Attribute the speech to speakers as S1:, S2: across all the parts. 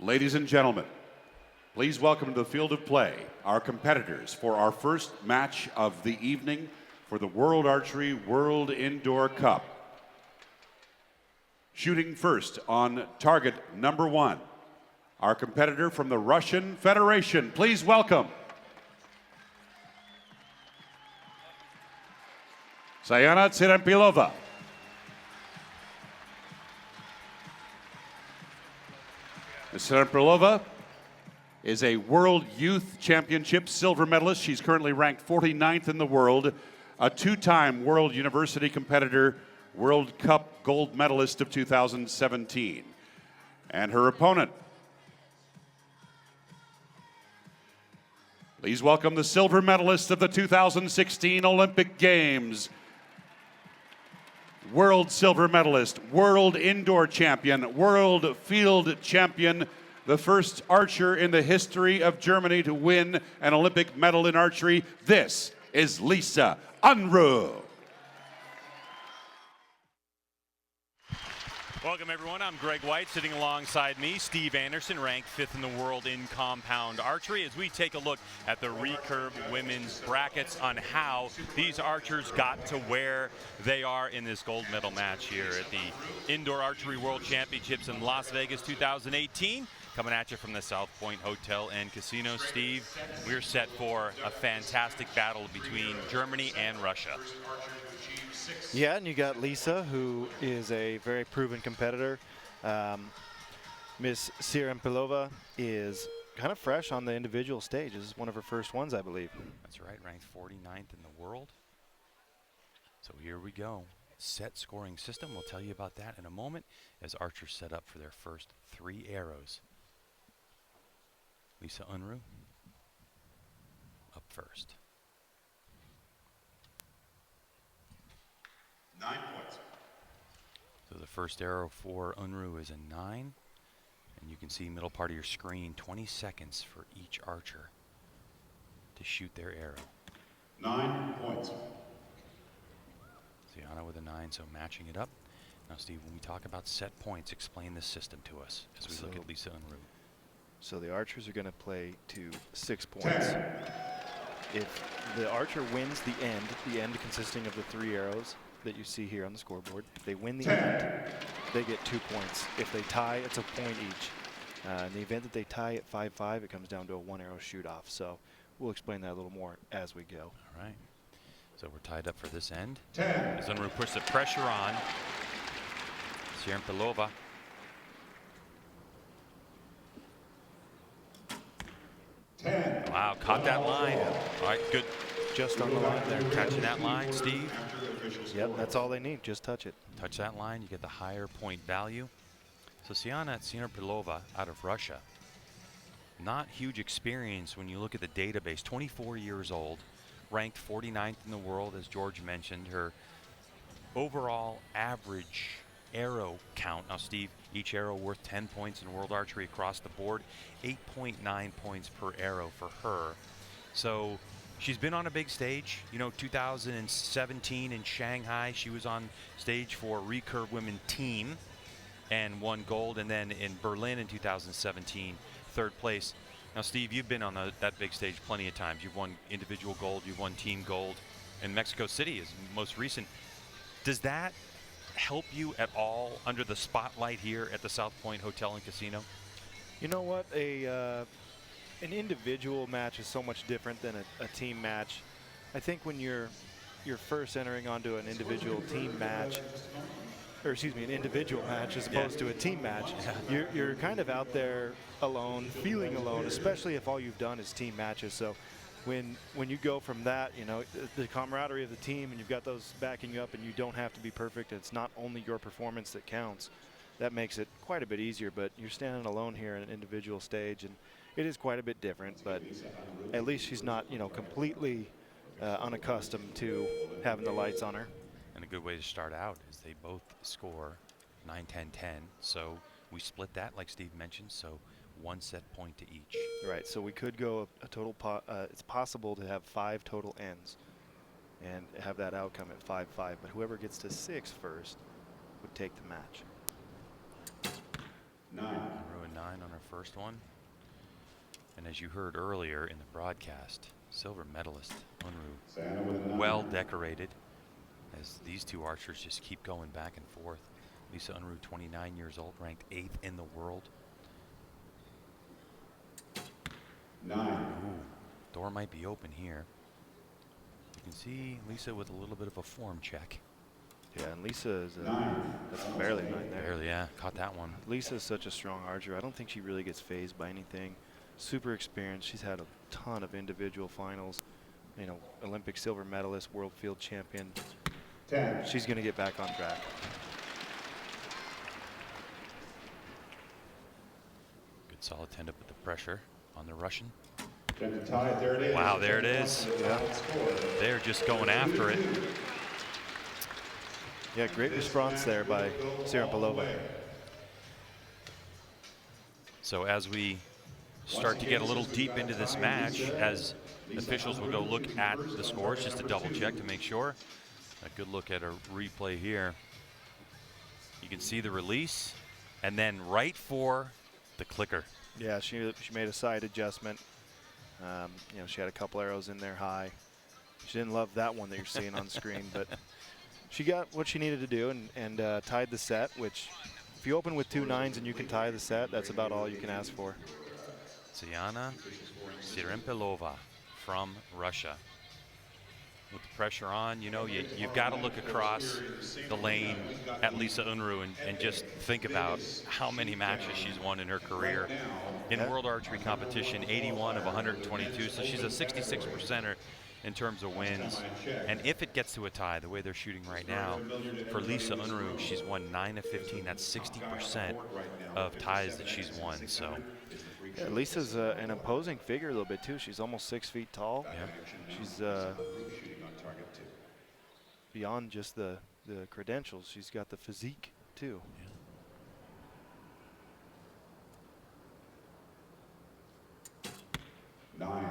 S1: Ladies and gentlemen, please welcome to the field of play our competitors for our first match of the evening for the World Archery World Indoor Cup. Shooting first on target number 1, our competitor from the Russian Federation. Please welcome Sayana Tsyrempilova. Ms. Tsyrempilova is a World Youth Championship silver medalist. She's currently ranked 49th in the world, a 2-time World University competitor, World Cup gold medalist of 2017. And her opponent, please welcome the silver medalist of the 2016 Olympic Games, world silver medalist, world indoor champion, world field champion, the first archer in the history of Germany to win an Olympic medal in archery. This is Lisa Unruh.
S2: Welcome everyone, I'm Greg White. Sitting alongside me, Steve Anderson, ranked 5th in the world in compound archery, as we take a look at the recurve women's brackets on how these archers got to where they are in this gold medal match here at the Indoor Archery World Championships in Las Vegas 2018. Coming at you from the South Point Hotel and Casino. Steve, we're set for a fantastic battle between Germany and Russia.
S3: Yeah, and you got Lisa, who is a very proven competitor. Miss Tsyrempilova is kind of fresh on the individual stage. This is one of her first ones, I believe.
S2: That's right, ranked 49th in the world. So here we go. Set scoring system, we'll tell you about that in a moment as archers set up for their first 3 arrows. Lisa Unruh up first.
S1: 9 points.
S2: So the first arrow for Unruh is a 9. And you can see middle part of your screen, 20 seconds for each archer to shoot their arrow.
S1: 9 points.
S2: Sayana with a 9, so matching it up. Now Steve, when we talk about set points, explain this system to us as we look at Lisa Unruh.
S3: So the archers are going to play to 6 points. If the archer wins the end consisting of the 3 arrows that you see here on the scoreboard, if they win the end, they get 2 points. If they tie, it's a point each. In the event that they tie at 5-5, it comes down to a 1-arrow shoot-off. So we'll explain that a little more as we go.
S2: All right. So we're tied up for this end. As Unruh puts the pressure on Tsyrempilova. Wow, caught that line. All right, good.
S3: Just on the line there.
S2: Catching that line, Steve.
S3: Yep, that's all they need. Just touch it.
S2: Touch that line, you get the higher point value. So Sayana Tsyrempilova out of Russia. Not huge experience when you look at the database. 24 years old, ranked 49th in the world, as George mentioned. Her overall average arrow count. Now, Steve, each arrow worth 10 points in World Archery across the board. 8.9 points per arrow for her. So she's been on a big stage. You know, 2017 in Shanghai, she was on stage for recurve women team and won gold. And then in Berlin in 2017, 3rd place. Now, Steve, you've been on that big stage plenty of times. You've won individual gold, you've won team gold, and Mexico City is most recent. Does that help you at all under the spotlight here at the South Point Hotel and Casino?
S3: You know what? An individual match is so much different than a team match. I think when you're first entering onto an individual team match, or excuse me, an individual match as opposed to a team match, you're kind of out there alone, feeling alone, especially if all you've done is team matches. So when you go from that, you know, the camaraderie of the team, and you've got those backing you up, and you don't have to be perfect. It's not only your performance that counts. That makes it quite a bit easier, but you're standing alone here in an individual stage, and it is quite a bit different, but at least she's not, you know, completely unaccustomed to having the lights on her.
S2: And a good way to start out is they both score 9, 10, 10. So we split that, like Steve mentioned, so 1 set point to each.
S3: Right, so we could go a total, it's possible to have 5 total ends and have that outcome at 5-5, but whoever gets to 6 first would take the match.
S1: 9.
S2: Unruh 9. on her first one. And as you heard earlier in the broadcast, silver medalist Unruh, well decorated, as these two archers just keep going back and forth. Lisa Unruh, 29 years old, ranked 8th in the world.
S1: 9.
S2: Ooh, door might be open here. You can see Lisa with a little bit of a form check.
S3: Yeah, and Lisa is that's barely 9 there.
S2: Barely, yeah, caught that one.
S3: Lisa is such a strong archer. I don't think she really gets phased by anything. Super experienced. She's had a ton of individual finals. You know, Olympic silver medalist, world field champion.
S1: 10.
S3: She's going to get back on track.
S2: Good solid tend to put the pressure on the Russian.
S1: There it is.
S2: Wow, there it is.
S3: Yeah.
S2: They're just going after it.
S3: Yeah, great response there by Tsyrempilova.
S2: So as we start to get a little deep into this match, as officials will go look at the scores just to double check to make sure. A good look at a replay here. You can see the release and then right for the clicker.
S3: Yeah, she made a side adjustment. You know, she had a couple arrows in there high. She didn't love that one that you're seeing on the screen, but she got what she needed to do and tied the set, which if you open with 2 9s and you can tie the set, that's about all you can ask for.
S2: Sayana Tsyrempilova from Russia. With the pressure on, you know, you've got to look across the lane at Lisa Unruh and just think about how many matches she's won in her career. In World Archery competition, 81 of 122, so she's a 66%er in terms of wins. And if it gets to a tie, the way they're shooting right now, for Lisa Unruh, she's won 9 of 15. That's 60% of ties that she's won. So
S3: yeah, Lisa's an imposing figure a little bit too. She's almost 6 feet tall.
S2: yeah.
S3: She's beyond just the credentials. She's got the physique too.
S1: Yeah. 9.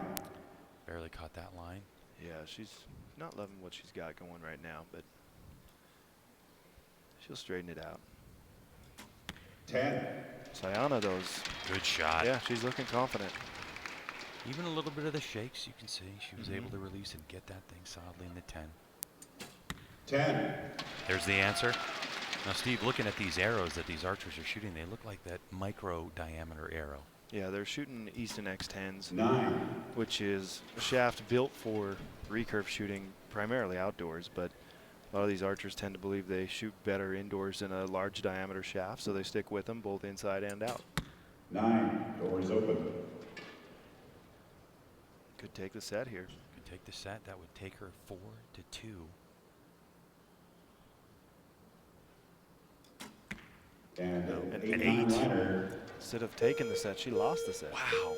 S2: Barely caught that line.
S3: Yeah, she's not loving what she's got going right now, but she'll straighten it out.
S1: 10.
S3: Sayana, those.
S2: Good shot.
S3: Yeah, she's looking confident.
S2: Even a little bit of the shakes, you can see she was able to release and get that thing solidly in the 10.
S1: 10.
S2: There's the answer. Now, Steve, looking at these arrows that these archers are shooting, they look like that micro diameter arrow.
S3: Yeah, they're shooting Easton X10s,
S1: 9.
S3: which is a shaft built for recurve shooting primarily outdoors, but a lot of these archers tend to believe they shoot better indoors in a large diameter shaft, so they stick with them both inside and out.
S1: 9. Doors open.
S3: Could take the set here.
S2: Could take the set. That would take her 4-2.
S1: And
S3: An
S1: 8.
S3: eight. Instead of taking the set, she lost the set.
S2: Wow.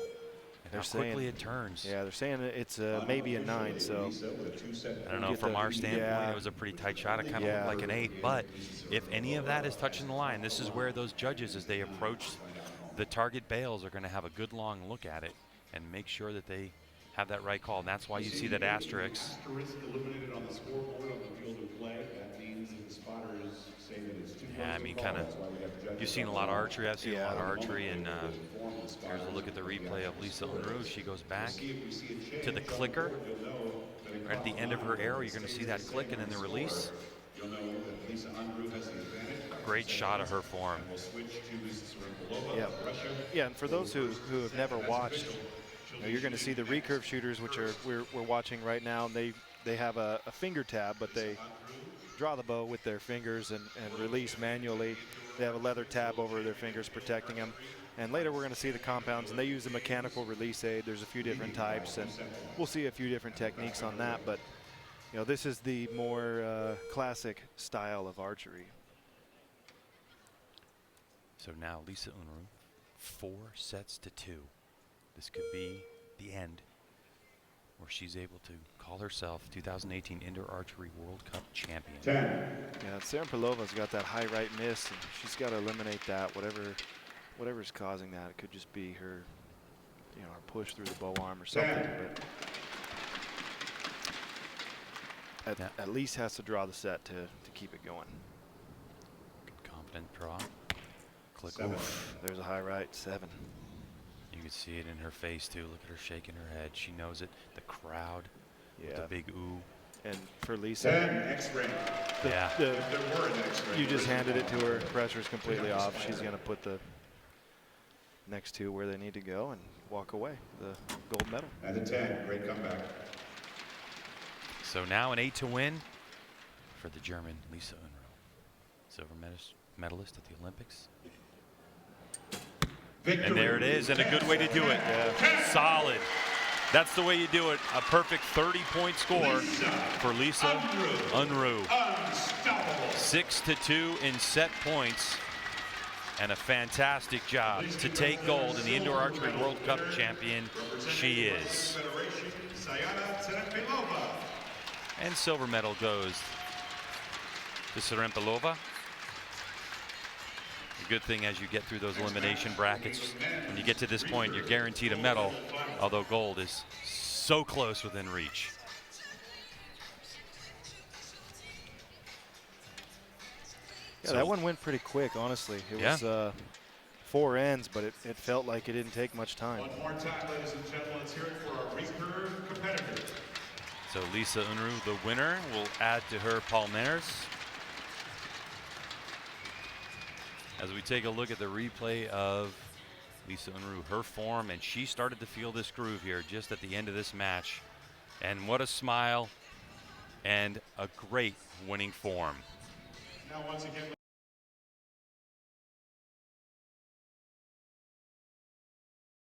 S2: And
S3: They're
S2: how quickly
S3: saying-
S2: it turns.
S3: Yeah, they're saying it's maybe a 9, so
S2: I don't know,
S3: Get
S2: from
S3: the-
S2: our standpoint,
S3: yeah.
S2: it was a pretty tight shot. It kind of
S3: Yeah.
S2: looked like an 8, but if any of that is touching the line, this is where those judges, as they approach the target bales, are going to have a good long look at it and make sure that they have that right call. And that's why you see that asterisk.
S1: Asterisk illuminated on the scoreboard on the field of play. That means that the spotters say that it's too
S2: Yeah, I
S1: close
S2: mean,
S1: to call.
S2: kind of,
S1: That's why we have judges
S2: you've seen a
S1: on
S2: lot of
S1: the
S2: archery. I've seen a lot of
S3: Yeah.
S2: archery, and here's a look at the replay of Lisa Unruh. She goes back to the clicker. Right at the end of her arrow, you're going to see that click and then the release.
S1: You'll know that Lisa Unruh has the advantage.
S2: Great shot of her form.
S1: We'll switch to Lisa Tsyrempilova
S3: Yeah.
S1: of Russia.
S3: yeah. And for those who have never watched, you're going to see the recurve shooters, which are we're watching right now. And they have a finger tab, but they draw the bow with their fingers and release manually. They have a leather tab over their fingers protecting them. And later we're going to see the compounds, and they use a mechanical release aid. There's a few different types, and we'll see a few different techniques on that. But you know, this is the more classic style of archery.
S2: So now Lisa Unruh, 4-2. This could be the end where she's able to call herself 2018 Indoor Archery World Cup champion.
S1: 10.
S3: Yeah, Tsyrempilova's got that high right miss, and she's got to eliminate that. Whatever's causing that, it could just be her, you know, her push through the bow arm or something. But at least has to draw the set to keep it going.
S2: Good confident draw. click.
S1: Seven.
S2: Oof.
S3: There's a high right, 7.
S2: You can see it in her face too. Look at her shaking her head. She knows it. The crowd with the big ooh.
S3: And for Lisa,
S1: 10, X-ray.
S2: Yeah.
S1: If there were an X-ray.
S3: you just handed it to her. Pressure's completely off. She's going to put the next 2 where they need to go and walk away. The gold medal.
S1: And a 10, great comeback.
S2: So now an 8 to win for the German Lisa Unruh, silver medalist at the Olympics.
S1: Victory.
S2: And there it is, and a good way to do it. Solid. That's the way you do it. A perfect 30-point score for Lisa Unruh.
S1: Unstoppable.
S2: 6-2 in set points, and a fantastic job to take gold in the Indoor Archery World Cup champion. She is.
S1: Sayana Tsyrempilova.
S2: And silver medal goes to Tsyrempilova. The good thing as you get through those elimination brackets, when you get to this point, you're guaranteed a medal, although gold is so close within reach.
S3: Yeah, that one went pretty quick, honestly. It was 4 ends, but it felt like it didn't take much time.
S1: One more time, ladies and gentlemen, let's hear it for our recurve competitor.
S2: So Lisa Unruh, the winner, will add to her palmares. As we take a look at the replay of Lisa Unruh, her form, and she started to feel this groove here just at the end of this match. And what a smile and a great winning form.
S1: Now once again.